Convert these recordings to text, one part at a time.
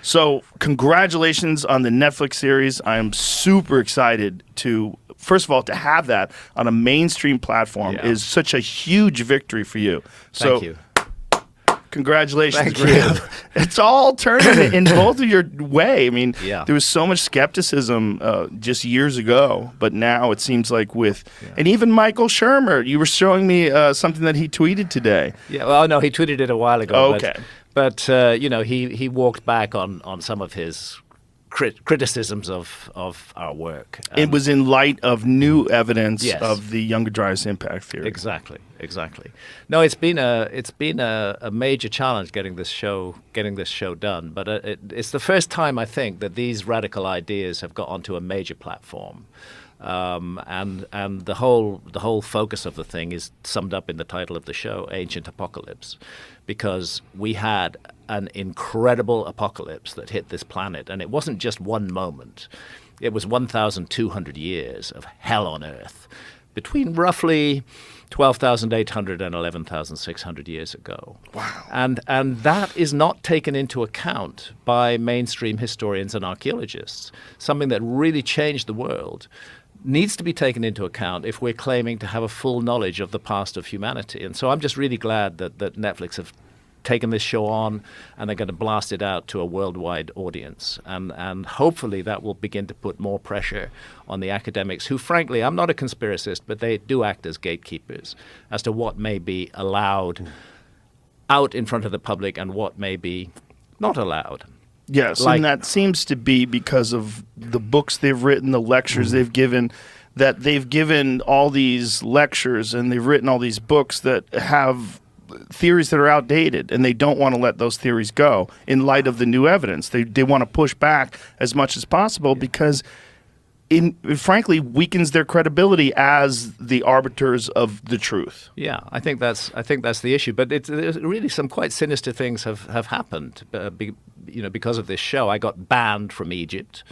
So congratulations on the Netflix series. I am super excited to, first of all, to have that on a mainstream platform is such a huge victory for you. Thank you. Congratulations, Graham. It's all turning in both of your way. I mean, there was so much skepticism just years ago, but now it seems like and even Michael Shermer, you were showing me something that he tweeted today. Yeah, well, no, he tweeted it a while ago. Okay. But he walked back on some of his criticisms of our work. It was in light of new evidence of the Younger Dryas impact theory. Exactly. No, it's been a major challenge getting this show done. But it's the first time I think that these radical ideas have got onto a major platform. And the whole focus of the thing is summed up in the title of the show, Ancient Apocalypse, because we had an incredible apocalypse that hit this planet, and it wasn't just one moment. It was 1,200 years of hell on Earth between roughly 12,800 and 11,600 years ago. Wow. And that is not taken into account by mainstream historians and archaeologists. Something that really changed the world needs to be taken into account if we're claiming to have a full knowledge of the past of humanity. And so I'm just really glad that Netflix have taken this show on, and they're going to blast it out to a worldwide audience. And hopefully that will begin to put more pressure on the academics who, frankly, I'm not a conspiracist, but they do act as gatekeepers as to what may be allowed out in front of the public and what may be not allowed. Yes, and that seems to be because of the books they've written, the lectures they've given, that they've given all these lectures and they've written all these books that have theories that are outdated, and they don't want to let those theories go in light of the new evidence. They want to push back as much as possible because it frankly weakens their credibility as the arbiters of the truth. Yeah, I think that's the issue. But there's really some quite sinister things have happened. Because of this show, I got banned from Egypt.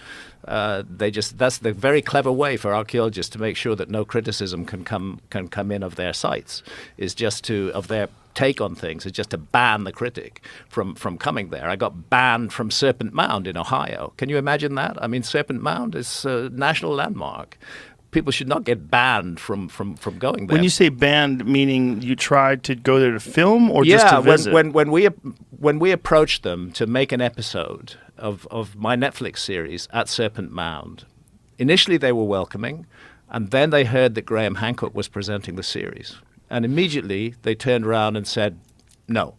That's the very clever way for archaeologists to make sure that no criticism can come in of their sites, of their take on things, is just to ban the critic from coming there. I got banned from Serpent Mound in Ohio. Can you imagine that? I mean, Serpent Mound is a national landmark. People should not get banned from going there. When you say banned, meaning you tried to go there to film or just to visit? When we approached them to make an episode of my Netflix series at Serpent Mound, initially they were welcoming, and then they heard that Graham Hancock was presenting the series. And immediately they turned around and said, no,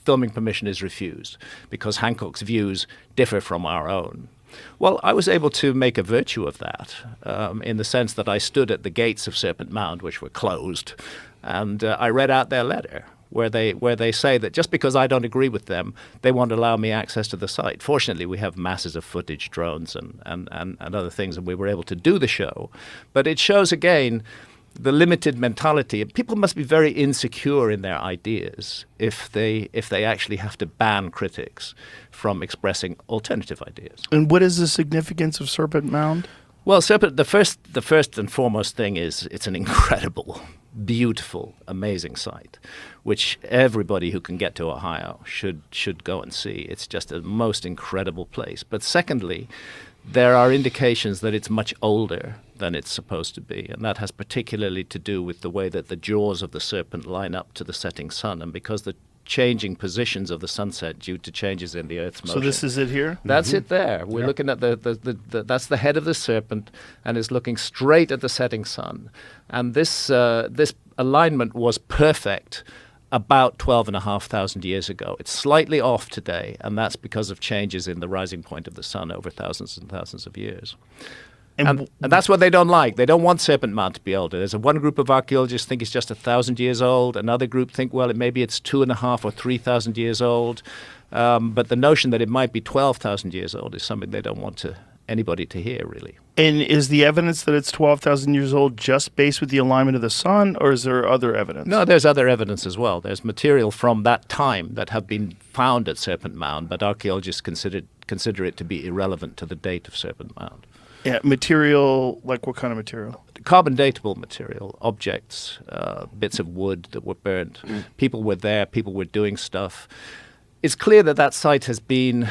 filming permission is refused because Hancock's views differ from our own. Well, I was able to make a virtue of that in the sense that I stood at the gates of Serpent Mound, which were closed, and I read out their letter where they say that just because I don't agree with them, they won't allow me access to the site. Fortunately, we have masses of footage, drones, and other things, and we were able to do the show. But it shows, again, the limited mentality. People must be very insecure in their ideas if they actually have to ban critics from expressing alternative ideas. And what is the significance of Serpent Mound? Well, the first and foremost thing is it's an incredible, beautiful, amazing site, which everybody who can get to Ohio should go and see. It's just a most incredible place. But secondly, there are indications that it's much older than it's supposed to be, and that has particularly to do with the way that the jaws of the serpent line up to the setting sun, and because the changing positions of the sunset due to changes in the Earth's motion. So this is it here? That's it there. We're looking at that's the head of the serpent, and is looking straight at the setting sun. And this alignment was perfect about 12,500 years ago. It's slightly off today, and that's because of changes in the rising point of the sun over thousands and thousands of years. And that's what they don't like. They don't want Serpent Mound to be older. There's one group of archaeologists think it's just 1,000 years old. Another group think, well, maybe it's 2,500 or 3,000 years old. But the notion that it might be 12,000 years old is something they don't want anybody to hear, really. And is the evidence that it's 12,000 years old just based with the alignment of the sun, or is there other evidence? No, there's other evidence as well. There's material from that time that have been found at Serpent Mound, but archaeologists consider it to be irrelevant to the date of Serpent Mound. Yeah, material, like what kind of material? Carbon datable material, objects, bits of wood that were burnt. People were there, people were doing stuff. It's clear that site has been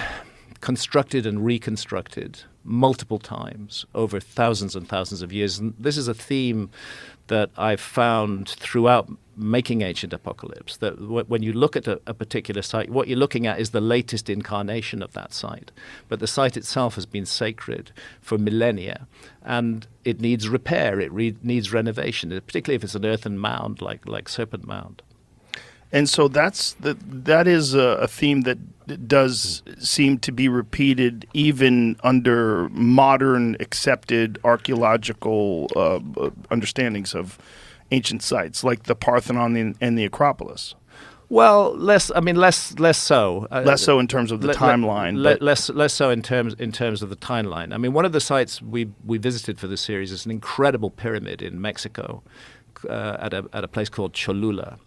constructed and reconstructed multiple times over thousands and thousands of years. And this is a theme that I've found throughout making Ancient Apocalypse, that when you look at a particular site, what you're looking at is the latest incarnation of that site. But the site itself has been sacred for millennia, and it needs repair, it needs renovation, particularly if it's an earthen mound like Serpent Mound. And so that is a theme that does seem to be repeated even under modern accepted archaeological understandings of ancient sites, like the Parthenon and the Acropolis. Well, less so. Less so in terms of the timeline. Less so in terms of the timeline. I mean, one of the sites we visited for this series is an incredible pyramid in Mexico, at a place called Cholula.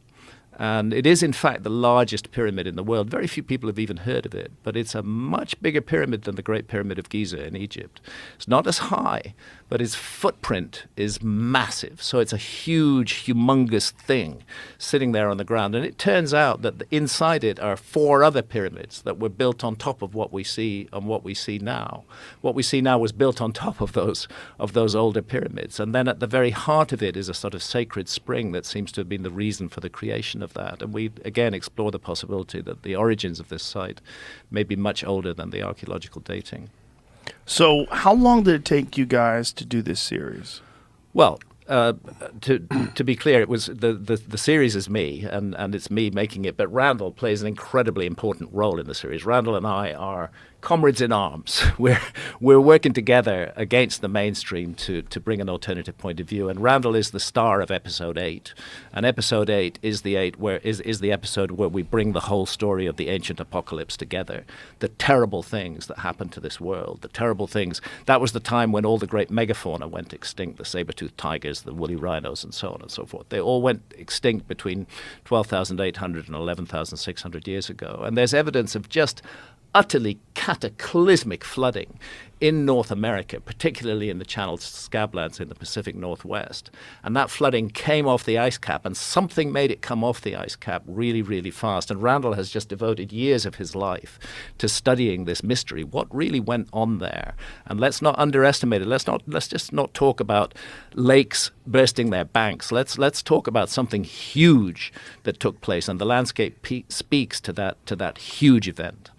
And it is, in fact, the largest pyramid in the world. Very few people have even heard of it, but it's a much bigger pyramid than the Great Pyramid of Giza in Egypt. It's not as high, but its footprint is massive. So it's a huge, humongous thing sitting there on the ground. And it turns out that inside it are 4 other pyramids that were built on top of what we see now. What we see now was built on top of those older pyramids. And then at the very heart of it is a sort of sacred spring that seems to have been the reason for the creation of that. And we again explore the possibility that the origins of this site may be much older than the archaeological dating. So how long did it take you guys to do this series? Well, to be clear, it was the series is me, and it's me making it, but Randall plays an incredibly important role in the series. Randall and I are comrades in arms. We're working together against the mainstream to bring an alternative point of view. And Randall is the star of episode 8. And episode 8 is the episode where we bring the whole story of the ancient apocalypse together. The terrible things that happened to this world, the terrible things. That was the time when all the great megafauna went extinct, the saber-toothed tigers, the woolly rhinos, and so on and so forth. They all went extinct between 12,800 and 11,600 years ago. And there's evidence of just utterly cataclysmic flooding in North America, particularly in the Channel Scablands in the Pacific Northwest. And that flooding came off the ice cap, and something made it come off the ice cap really, really fast. And Randall has just devoted years of his life to studying this mystery, what really went on there. And let's not underestimate it. Let's just not talk about lakes bursting their banks. Let's talk about something huge that took place, and the landscape speaks to that huge event.